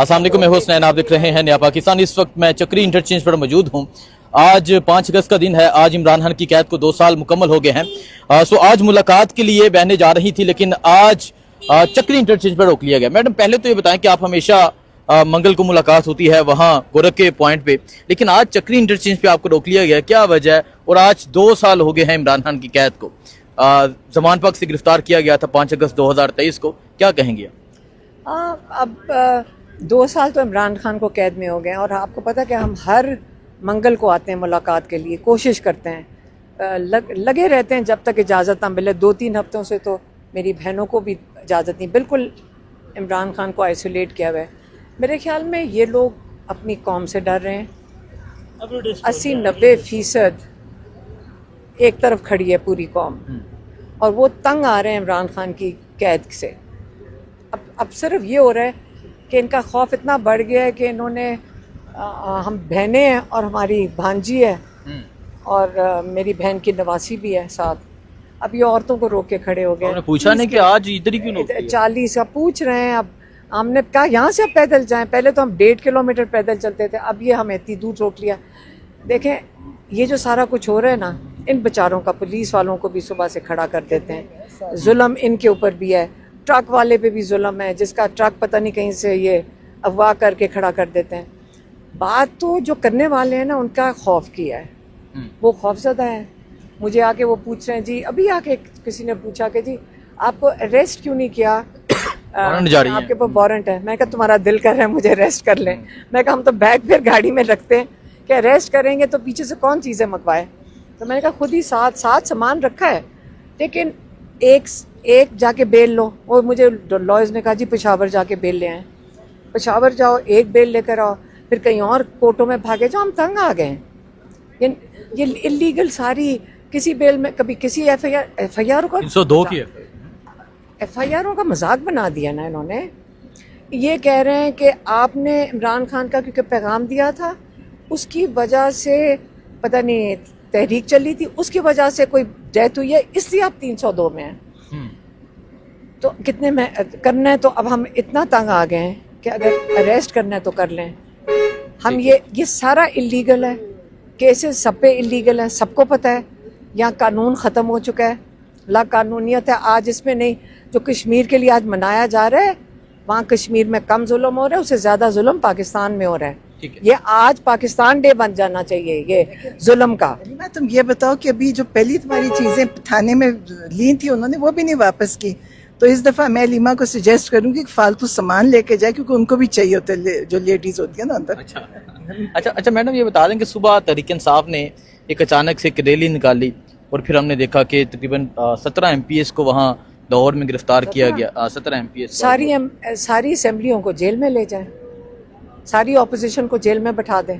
अस्सलाम वालेकुम, मैं हुसनैन, आप देख रहे हैं नया पाकिस्तान। इस वक्त मैं चक्री इंटरचेंज पर मौजूद हूँ। आज 5 अगस्त का दिन है। आज इमरान खान की कैद को 2 साल मुकम्मल हो गए हैं। सो आज मुलाकात के लिए बहनें जा रही थी, लेकिन आज चक्री इंटरचेंज पर रोक लिया गया। मैडम, पहले तो ये बताएं कि आप हमेशा मंगल को मुलाकात होती है वहाँ गोरख के पॉइंट पे, लेकिन आज चक्री इंटरचेंज पे आपको रोक लिया गया, क्या वजह है? और आज 2 साल हो गए हैं इमरान खान की कैद को। जमान पाक से गिरफ्तार किया गया था 5 अगस्त 2023 को, क्या कहेंगे? अब 2 साल तो इमरान खान को कैद में हो गए हैं और आपको पता है कि हम हर मंगल को आते हैं मुलाकात के लिए, कोशिश करते हैं, लगे रहते हैं जब तक इजाज़त ना मिले। 2-3 हफ्तों से तो मेरी बहनों को भी इजाज़त नहीं, बिल्कुल इमरान खान को आइसोलेट किया हुआ है। मेरे ख्याल में ये लोग अपनी कौम से डर रहे हैं। 80-90% एक तरफ खड़ी है पूरी कौम, और वो तंग आ रहे हैं इमरान खान की कैद से। अब सिर्फ ये हो रहा है कि इनका खौफ इतना बढ़ गया है कि इन्होंने हम बहनें हैं और हमारी भांजी है और मेरी बहन की नवासी भी है साथ। अब ये औरतों को रोक के खड़े हो गए। पूछा नहीं कि आज इधर ही क्यों? 40 का पूछ रहे हैं। अब हमने कहा यहाँ से अब पैदल जाएं, पहले तो हम 1.5 किलोमीटर पैदल चलते थे, अब ये हमें इतनी दूर रोक लिया। देखें, ये जो सारा कुछ हो रहा है ना, इन बेचारों का, पुलिस वालों को भी सुबह से खड़ा कर देते हैं। जुल्म इनके ऊपर भी है, ट्रक वाले पे भी जुल्म है, जिसका ट्रक पता नहीं कहीं से ये अगवा करके खड़ा कर देते हैं। बात तो जो करने वाले हैं ना, उनका खौफ किया है, वो खौफजदा है। मुझे आके वो पूछ रहे हैं, जी अभी आके किसी ने पूछा कि जी आपको अरेस्ट क्यों नहीं किया, आपके पास वारंट है। मैं कहा तुम्हारा दिल कर रहा है मुझे अरेस्ट कर लें। मैं कहा हम तो बैग फिर गाड़ी में रखते हैं कि अरेस्ट करेंगे तो पीछे से कौन चीज़ें मंगवाए। तो मैंने कहा खुद ही साथ सामान रखा है, लेकिन एक जाके बेल लो। और मुझे लॉयर्स ने कहा जी पेशावर जाके बेल ले आए। पेशावर जाओ, एक बेल लेकर आओ, फिर कहीं और कोर्टों में भागे जाओ। हम तंग आ गए हैं। ये इलीगल सारी, किसी बेल में कभी किसी एफआईआर का 302 की एफआईआरों का मजाक बना दिया ना इन्होंने। ये कह रहे हैं कि आपने इमरान खान का क्योंकि पैगाम दिया था, उसकी वजह से पता नहीं तहरीक चली थी, उसकी वजह से कोई डेथ हुई है, इसलिए आप 302 में हैं। तो कितने में करना है? तो अब हम इतना तंग आ गए हैं कि अगर अरेस्ट करना है तो कर लें हम। ये सारा इलीगल है, केसेस सब पे इलीगल हैं, सबको पता है। यहाँ कानून ख़त्म हो चुका है, ला कानूनियत है। आज इसमें नहीं, जो कश्मीर के लिए आज मनाया जा रहा है, वहाँ कश्मीर में कम जुल्म हो रहा है, उससे ज़्यादा जुल्म पाकिस्तान में हो रहा है। ये आज पाकिस्तान डे बन जाना चाहिए ये जुल्म का। तुम ये बताओ कि अभी जो पहली तुम्हारी चीज़ें थाने में ली थी उन्होंने वो भी नहीं वापस की, तो इस दफ़ा मैं लीमा को सजेस्ट करूंगी कि फालतू सामान लेके जाए, क्योंकि उनको भी चाहिए होता है, जो लेडीज होती है ना अंदर। अच्छा मैडम, ये बता दें कि सुबह तहरीक इंसाफ ने एक अचानक से एक रैली निकाली और फिर हमने देखा कि तकरीबन 17 MPs को वहाँ लाहौर में गिरफ्तार किया गया। 17 MPs सारी असेंबलियों को जेल में ले जाएं, सारी ऑपोजिशन को जेल में बैठा दें,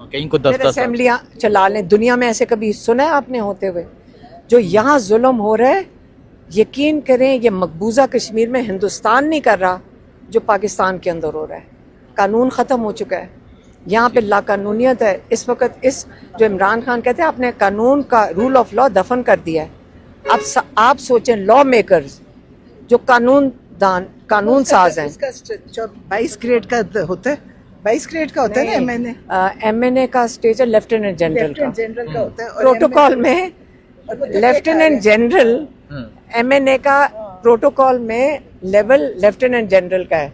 कहीं को 10 असेंबलियाँ चला लें। दुनिया में ऐसे कभी सुना है आपने होते हुए? जो यहाँ जुल्म हो रहा है, यकीन करें ये मकबूजा कश्मीर में हिंदुस्तान नहीं कर रहा जो पाकिस्तान के अंदर हो रहा है। कानून ख़त्म हो चुका है, यहाँ पे लाकानूनियत है इस वक्त। इस जो इमरान खान कहते हैं आपने कानून का, रूल ऑफ लॉ दफन कर दिया है। अब आप सोचें, लॉ मेकर्स जो कानून साज हैं, 22 ग्रेड का होता है, 22 ग्रेड का होता है ना MNA का स्टेज है लेफ्टिनेंट जनरल का होता है। प्रोटोकॉल में लेफ्टिनेंट जनरल, MNA का प्रोटोकॉल में लेवल लेफ्टिनेंट जनरल का है।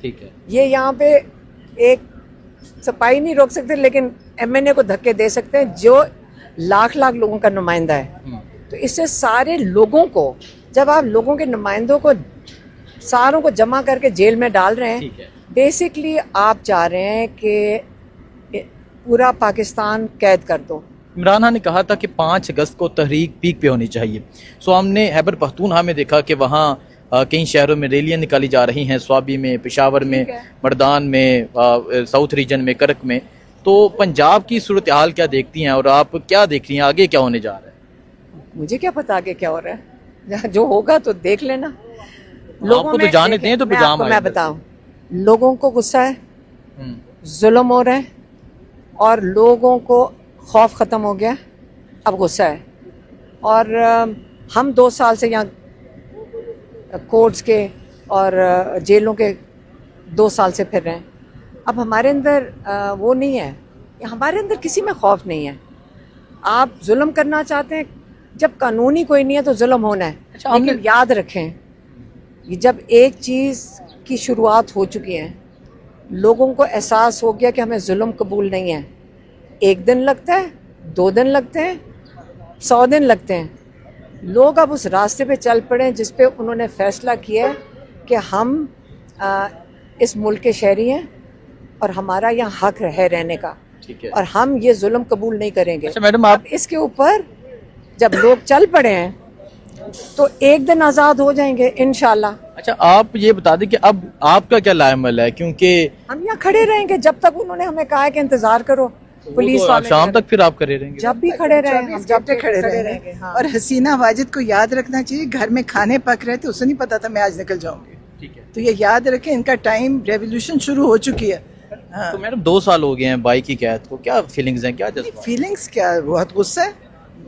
ठीक है। ये यहाँ पे एक सफाई नहीं रोक सकते, लेकिन MNA को धक्के दे सकते हैं जो लाख लोगों का नुमाइंदा है। तो इससे सारे लोगों को, जब आप लोगों के नुमाइंदों को सारों को जमा करके जेल में डाल रहे हैं, बेसिकली आप चाह रहे हैं कि पूरा पाकिस्तान कैद कर दो। इमरान खान ने कहा था कि 5 अगस्त को तहरीक पीक पे होनी चाहिए। सो हमने खैबर पख्तूनख्वा में देखा कि वहाँ कई शहरों में रैलियाँ निकाली जा रही हैं, स्वाबी में, पेशावर में, मर्दान में, साउथ रीजन में, करक में। तो पंजाब की सूरत हाल क्या देखती हैं और आप क्या देख रही हैं, आगे क्या होने जा रहा है? मुझे क्या पता आगे क्या हो रहा है, जो होगा तो देख लेना। लोगों को तो जाने दें तो मैं बताऊं, लोगों को गुस्सा है, जुल्म हो रहा है, और लोगों को खौफ ख़त्म हो गया, अब गुस्सा है। और हम 2 साल से यहाँ कोर्ट्स के और जेलों के 2 साल से फिर रहे हैं। अब हमारे अंदर वो नहीं है, हमारे अंदर किसी में खौफ नहीं है। आप जुल्म करना चाहते हैं, जब कानूनी कोई नहीं है तो जुल्म होना है। अच्छा, आपने- लेकिन याद रखें, ये जब एक चीज़ की शुरुआत हो चुकी है, लोगों को एहसास हो गया कि हमें जुल्म कबूल नहीं है। 1 दिन लगता है, 2 दिन लगते हैं, 100 दिन लगते हैं, लोग अब उस रास्ते पे चल पड़े जिस पे उन्होंने फैसला किया है कि हम इस मुल्क के शहरी हैं और हमारा यहाँ हक है रहने का, ठीक है। और हम ये जुल्म कबूल नहीं करेंगे। अच्छा मैडम, आप अब इसके ऊपर जब लोग चल पड़े हैं तो एक दिन आज़ाद हो जाएंगे इंशाल्लाह। अच्छा आप ये बता दें कि अब आपका क्या लाएमल है, क्योंकि हम यहाँ खड़े रहेंगे जब तक उन्होंने हमें कहा है कि इंतजार करो, पुलिस तो वाले शाम तक फिर आप करे रहेंगे। जब भी खड़े रहे, हम जब तक खड़े रहेंगे। हाँ। और हसीना वाजिद को याद रखना चाहिए, घर में खाने पक रहे थे, उसे नहीं पता था मैं आज निकल जाऊंगी। ठीक है। तो ये याद रखें, इनका टाइम रेवोल्यूशन शुरू हो चुकी है। हाँ। तो मैडम 2 साल हो गए हैं बाई की कैद को, क्या फीलिंग्स हैं, क्या जज्बा? फीलिंग्स क्या, बहुत गुस्सा है,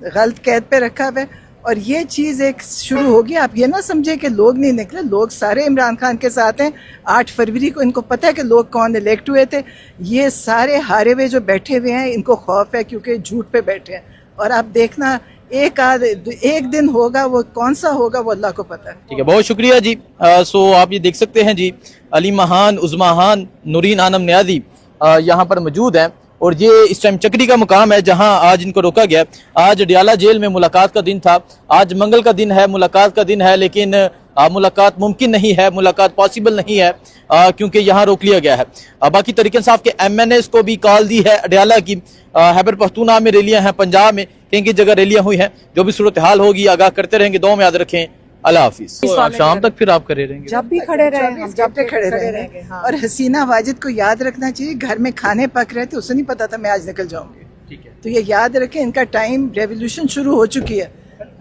गलत कैद पे रखा हुआ है। और ये चीज़ एक शुरू होगी। आप ये ना समझे कि लोग नहीं निकले, लोग सारे इमरान खान के साथ हैं। 8 फरवरी को इनको पता है कि लोग कौन इलेक्ट हुए थे। ये सारे हारे हुए जो बैठे हुए हैं, इनको खौफ है क्योंकि झूठ पे बैठे हैं। और आप देखना एक दिन होगा, वो कौन सा होगा वो अल्लाह को पता है। ठीक है, बहुत शुक्रिया जी। सो आप ये देख सकते हैं जी, अली महान, उज़्माहान, नूरीन आनम न्याजी यहाँ पर मौजूद हैं, और ये इस टाइम चक्री का मुकाम है जहां आज इनको रोका गया। आज डियाला जेल में मुलाकात का दिन था, आज मंगल का दिन है, मुलाकात का दिन है, लेकिन मुलाकात मुमकिन नहीं है, मुलाकात पॉसिबल नहीं है क्योंकि यहाँ रोक लिया गया है। बाकी तरीके इंसाफ के MNAs को भी कॉल दी है डियाला की। खैबर पख्तूनख्वा में रैलियां हैं, पंजाब में कहीं की जगह रैलियां हुई हैं। जो भी सूरत हाल होगी आगाह करते रहेंगे। दुआ में याद रखें। अल्लाह हाफिज। शाम तक फिर आप करे रहेंगे। जब भी खड़े रहे, हम जब तक खड़े रहेंगे। हाँ। और हसीना वाजिद को याद रखना चाहिए, घर में खाने पक रहे थे, उसे नहीं पता था मैं आज निकल जाऊंगी। ठीक है। तो ये याद रखें, इनका टाइम रेवोल्यूशन शुरू हो चुकी है।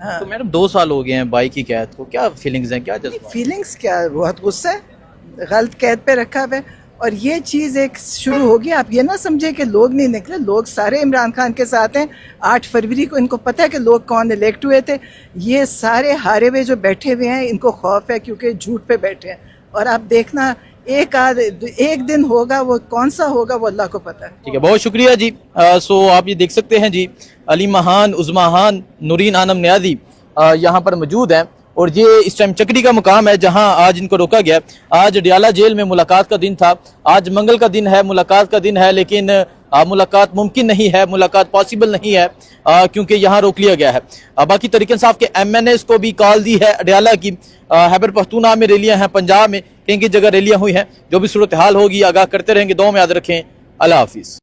हाँ। तो मैडम 2 साल हो गए हैं बाई की कैद को, क्या फीलिंग्स हैं, क्या जज्बा? फीलिंग्स क्या, बहुत गुस्सा है, गलत कैद पे रखा हुआ है। और ये चीज़ एक शुरू होगी। आप ये ना समझे कि लोग नहीं निकले, लोग सारे इमरान खान के साथ हैं। 8 फरवरी को इनको पता है कि लोग कौन इलेक्ट हुए थे। ये सारे हारे हुए जो बैठे हुए हैं, इनको खौफ है क्योंकि झूठ पे बैठे हैं। और आप देखना एक दिन होगा, वो कौन सा होगा वो अल्लाह को पता है। ठीक है, बहुत शुक्रिया जी। सो आप ये देख सकते हैं जी, अली महान, उज़्माहान, नूरीन आनम न्याजी यहाँ पर मौजूद हैं, और ये इस टाइम चक्री का मुकाम है जहां आज इनको रोका गया। आज डियाला जेल में मुलाकात का दिन था, आज मंगल का दिन है, मुलाकात का दिन है, लेकिन मुलाकात मुमकिन नहीं है, मुलाकात पॉसिबल नहीं है क्योंकि यहाँ रोक लिया गया है। बाकी तरीके इंसाफ के MNAs को भी कॉल दी है डियाला की। खैबर पख्तूनख्वा में रैलियां हैं, पंजाब में कहीं की जगह रैलियां हुई हैं। जो भी सूरत हाल होगी आगाह करते रहेंगे। दुआ में याद रखें। अल्लाह हाफिज।